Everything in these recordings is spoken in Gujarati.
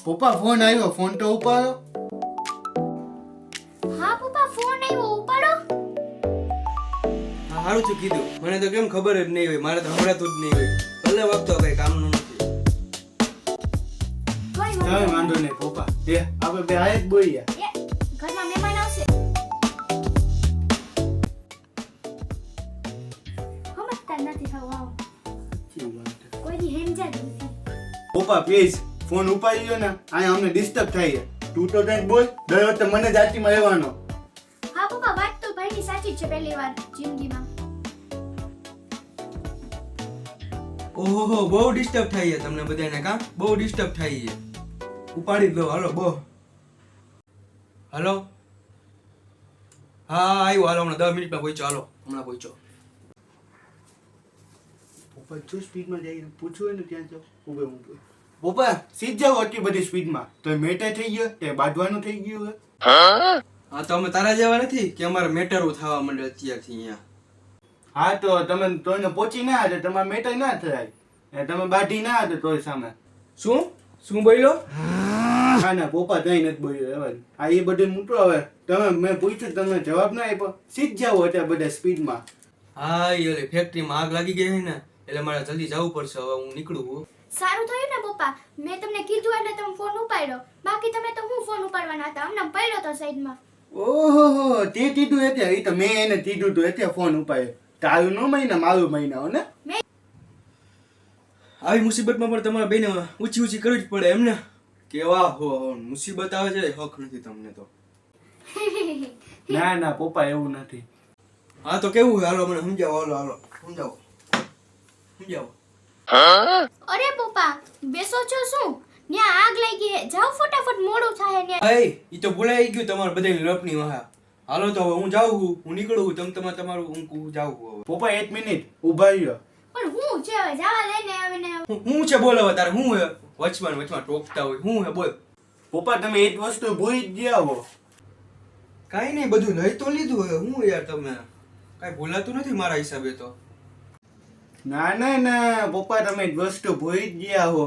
પપ્પા ફોન આવ્યો, ફોન તો ઉપાડો. હા પપ્પા ફોન આવ્યો, ઉપાડો. હા સારું છે કીધું. મને તો કેમ ખબર જ નહીં હોય, મારે તો હમણાં જ નહીં હોય. ભલે વખતો કઈ કામનું નથી. કઈ વાંધો નહીં પપ્પા, એ આપણે બે આય જ બોલ્યા. ઘરમાં મહેમાન આવશે. સમજતા નથી થવું આવો. કોઈ દી હેમજા જ નથી. પપ્પા પ્લીઝ ફોન ઉપાડી લ્યો ને, અહીંયા અમને ડિસ્ટર્બ થાય છે. તું તો કંઈક બોલ, દર વખતે મને જ આચીમાં રહેવાનો. હા પપ્પા વાત તો ભાઈની સાચી જ છે, પહેલી વાર જિંદગીમાં. ઓહો બહુ ડિસ્ટર્બ થાય છે તમને બધાને. કામ બહુ ડિસ્ટર્બ થાય છે. ઉપાડી જ લો. હાલો બહુ હાલો. હા આવ્યો. હાલો હમણાં 10 મિનિટમાં પહોંચો. હાલો હમણાં પહોંચો. પપ્પા જો સ્પીડમાં જઈને પૂછવું હોય ને ત્યાં જાઓ. ઉભે ઉભે પપ્પા સીધ જાઓ આટલી બધી સ્પીડમાં, તો મેટર થઈ ગયો તે બાંધવાનું થઈ ગયું હે. હા તો અમે તારા જેવા નથી કે અમારે મેટરો થવા માંડે અત્યારથી અહીંયા. હા તો તમે તોયને પહોંચી ના હતા, તમારે મેટર ના થાય. તમે બાઢી ના હતા તોય સામે. શું શું બોલ્યો? ના ના પપ્પા કઈ નથી બોલ્યો. હવે આ એ બધું મૂકો. હવે તમે મેં પૂછ્યું તમે જવાબ ના આપ્યો. સીધ જાઓ અત્યારે બધા સ્પીડમાં. હા એ ફેક્ટરીમાં આગ લાગી ગઈ છે ને, એટલે મારે જલ્દી જવું પડશે. હવે હું નીકળું. સારું થયું ને પપ્પા, મેં તમને કીધું એટલે તમે ફોન ઉપાડ્યો. બાકી તમે તો હું ફોન ઉપાડવાના હતા, અમને પડ્યો તો સાઈડમાં. ઓહો તે કીધું એટલે એ તો મેં એને કીધું તો એટલે ફોન ઉપાડ્યો. તારું નો મહિના મારું મહિના હો ને. આવી મુસીબતમાં પણ તમારા બેને ઊંચી ઊંચી કરવી જ પડે એમને. કેવા હો મુસીબત આવે છે, હક નથી તમને તો. ના ના પપ્પા એવું નથી. હા તો કેવું હોય? હાલો મને સમજાવો. હાલો હાલો સમજાવો સમજાવો. અરે પપ્પા બેસો છો શું? ન્યા આગ લાગી છે, જાઓ ફટાફટ, મોડું થાય ન્યા. એ ઈ તો ભૂલાઈ ગયું તમારે બધાની લપની વાહ. હાલો તો હવે હું જાઉં છું, હું નીકળું. તમારું હું જાઉં છું હવે. પપ્પા 1 મિનિટ ઉભા રહ્યો. પણ હું છે હવે જવા લઈને આવીને. હું છે બોલ હવે તારે? હું હે વચમાં ટોકતા હોય? હું હે બોલ. પપ્પા તમે એક વસ્તુ ભૂલી જ ગયા હો. કાઈ નહીં, બધું લઈ તો લીધું હે. હું યાર તમે કાઈ ભૂલાતું નથી મારા હિસાબે તો. ના ના ના પપ્પા તમે એક વસ્તુ ભૂલી જ ગયા હો.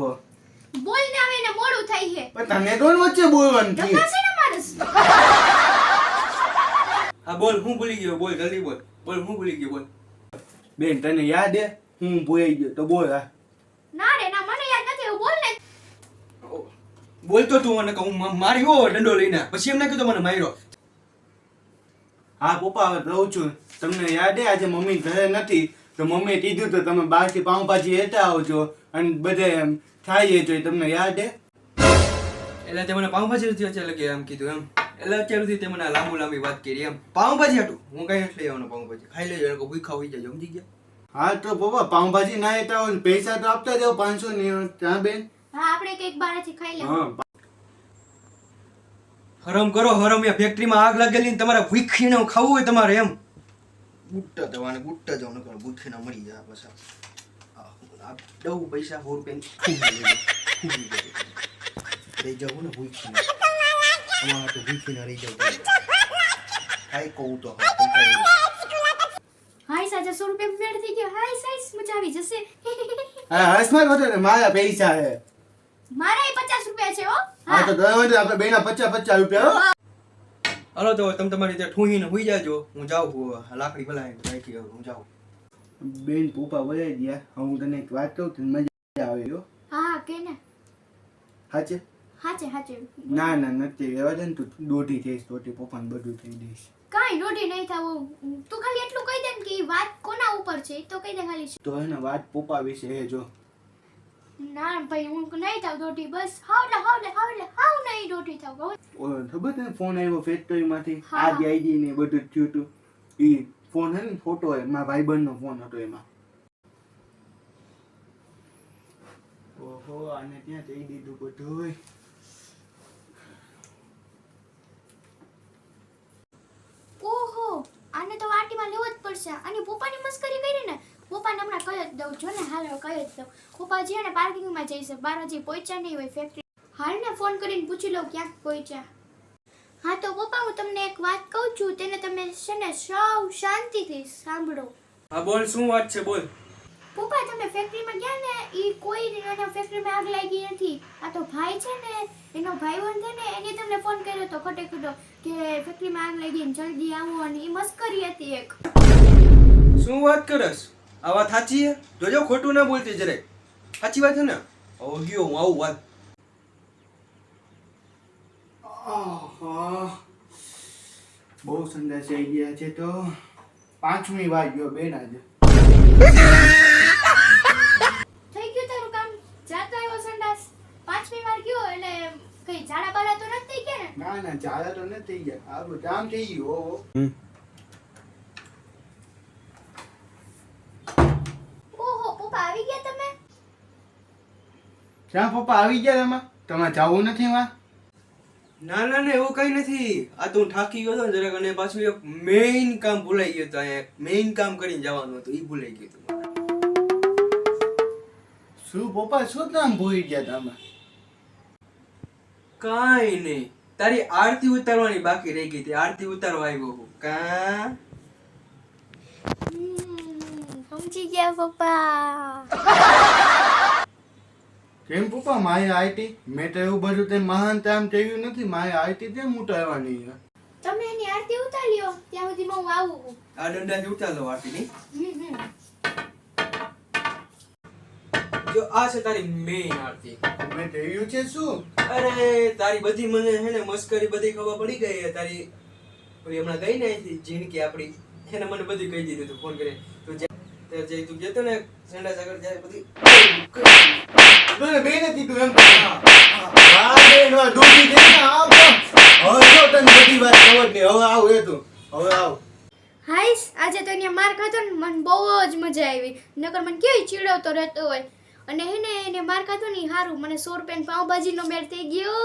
બોલ ને આવીને મોડું થઈ છે. પણ તને કોણ વચ્ચે બોલવાનું છે? ધક્કા છે ને મારસ. હા બોલ, હું ભૂલી ગયો? બોલ જલ્દી બોલ. બોલ હું ભૂલી ગયો? બોલ. બેન તને યાદ હે હું ભૂલી ગયો તો બોલ. હા ના રે ના, મને યાદ નથી. એવું બોલ ને. બોલતો તું મને કહું માર્યો દંડો લઈને, પછી એમને કીધું મને માર્યો. હા પપ્પા હવે રહું છું. તમને યાદ હે આજે મમ્મી ઘરે નથી તો મમ્મીએ કીધું તો તમે બહારથી પાઉંભાજી લેતા આવજો અને બધે એમ થાય તો તમને યાદ હે? એટલે તે મને પાઉંભાજી નથી અત્યારે લગી એમ કીધું એમ. એટલે અત્યાર સુધી તે મને લાંબી વાત કરી એમ. પાઉંભાજી હતું હું કઈ નથી લઈ આવવાનો. પાઉંભાજી ખાઈ લેજો, એને ભૂખા હોઈ જાય. સમજી ગયા? હા તો પપ્પા પાઉંભાજી ના લેતા હોય પૈસા તો આપતા જાવ 500 ની. ત્યાં બેન હા આપણે કઈક બહારથી ખાઈ લેવું. હા હરમ કરો હરમ. એ ફેક્ટરીમાં આગ લાગેલી ને તમારે ભૂખીને ખાવું હોય તમારે એમ. ગુટ્ટા જવાને ગુટ્ટા જવાનું કરો, ભૂખીને મરી જાય બસ. આ દઉં પૈસા 100 રૂપિયા રહી જાવ ને ભૂખીને. અમારે તો ભૂખીને રહી જાવ. કાંઈ કહું તો હાય સાજા 100 રૂપિયા મેળ થઈ ગયો. હાય સાઈસ મજા આવી જશે. હા હસમાં હતો ને મારા પૈસા હે. મારા 50 રૂપિયા છે હો. હા તો દર વખતે આપણે બેના 50 રૂપિયા હો. હાલો તો તમે તમારી રીતે ઠૂહીને હોઈ જાજો. હું જાઉં છું. લાકડી ભલાઈ રાખી હું જાઉં. બેન પપ્પા બોલાઈ ગયા. હું તને એક વાત કહું તને મજા આવે હો. હા કે ને. હાચે? હાચે હાચે. ના ના નથી રહેવા દે ને. તું દોઢી થઈશ તો પપ્પાને બધું થઈ દઈશ. કાઈ રોટી નહીં થાવું. તું ખાલી એટલું કહી દે ને કે ઈ વાત કોના ઉપર છે ઈ તો કહી દે ખાલી. તો એને વાત પપ્પા વિશે હે જો. ના ભાઈ હું નહીં થાવ રોટી. બસ હાવલે હાવ નહીં રોટી થાવ. ઓલો ખબર તને ફોન આવ્યો ફેક્ટરીમાંથી હા. આજ આઈડી ને બધું જ થયું હતું. ઈ ફોન હે ને ફોટો હે મારા ભાઈબંધનો ફોન હતો એમાં. ઓહો આને ત્યાં જઈ દીધું બધું. ઓહો આને તો વાટીમાં લેવો જ પડશે. અને પપ્પાની મસ્કરી કરી ને, પપ્પાને હમણાં કહી જ દઉં. જો ને હાલ કહી જ દઉં. પપ્પા છે ને પાર્કિંગમાં જઈશે. 12 હજી પહોંચ્યા નહીં હોય ફેક્ટરી. હાલ ને ફોન કરીને પૂછી લઉં ક્યાંક પહોંચ્યા. હા તો પપ્પા હું તમને એક વાત કહું છું, તેને તમે છે ને સાવ શાંતિથી સાંભળો. હા બોલ, શું વાત છે બોલ. પપ્પા તમે ફેક્ટરીમાં ગયા ને ઈ કોઈ એના ફેક્ટરીમાં આગ લાગી નથી. આ તો ભાઈ છે ને એનો ભાઈબંધ છે ને એને તમને ફોન કર્યો તો ખોટે ખોટો કે ફેક્ટરીમાં આગ લાગી ને જલ્દી આવો અને ઈ મસ્કરી હતી એક. શું વાત કરસ? આ વાત સાચી છે? જોજો ખોટું ના બોલતી જરાય. સાચી વાત છે ને? હવે ગયો હું આવું વાત. આહા. બહુ સંડાસ આવી ગયા છે તો 5મી વાર ગયો બેન આજે. થઈ ગયું તારું કામ? જાતો આવ્યો સંડાસ 5મી વાર ગયો એટલે કઈ ઝાડા બાડા તો નથી થઈ ગયા ને? ના ના ચાલા તો નથી થઈ ગયા. આ બધું કામ થઈ ગયું. ઓહો. ઓહો પપ્પા આવી ગયા તમે? ક્યાં પપ્પા આવી ગયા તમે? તમારે જવું નથી વા? ના ના ના એવું કઈ નથી. આ તો હું થાકી ગયો હતો ને જરાક અને પાછું એક મેઇન કામ ભૂલાઈ ગયું હતું. અહીંયા મેઇન કામ કરીને જવાનું હતું, ઈ ભૂલાઈ ગયું હતું. શું પપ્પા શું કામ ભૂલી ગયા તમે? કાંઈ નહીં, તારી આરતી ઉતારવાની બાકી રહી ગઈ હતી. આરતી ઉતારવા આવ્યો હું. કા સમજી ગયા પપ્પા. કેમ પપ્પા મારે આઈટી? મેં તો એવું બધું તે મહાન કામ થયું નથી. મારે આઈટી કેમ ઉતારવાની છે? તમે એની આરતી ઉતારી લ્યો ત્યાં સુધીમાં હું આવું. આ દંડાથી ઉતાર લો આરતીની. જો આ છે તારી મેઇન આરતી. મેં થયું છે શું? અરે તારી બધી મને હે ને મસ્કરી બધી ખબર પડી ગઈ છે. તારી ઓલી હમણાં ગઈ ને અહીંથી જીનકી આપડી, એને મને બધું કહી દીધું તું ફોન કરીને. તું તું કહેતો ને સંડાસ આગળ જાય બધી તને બે નથી તું એમ કહે. હા બેન વા દૂધી દે ને આવ તો. હવે જો તને બધી વાત ખબર નહીં. હવે આવ એ તું. હવે આવ. હાઈસ આજે તો અહીંયા માર ખાધો ને મને બહુ જ મજા આવી. નકર મને કેવી ચીડવતો રહેતો હોય. અને એને માર ખાધો ને ઈ હારું મને 100 રૂપિયાની પાવભાજીનો મેળ થઈ ગયો.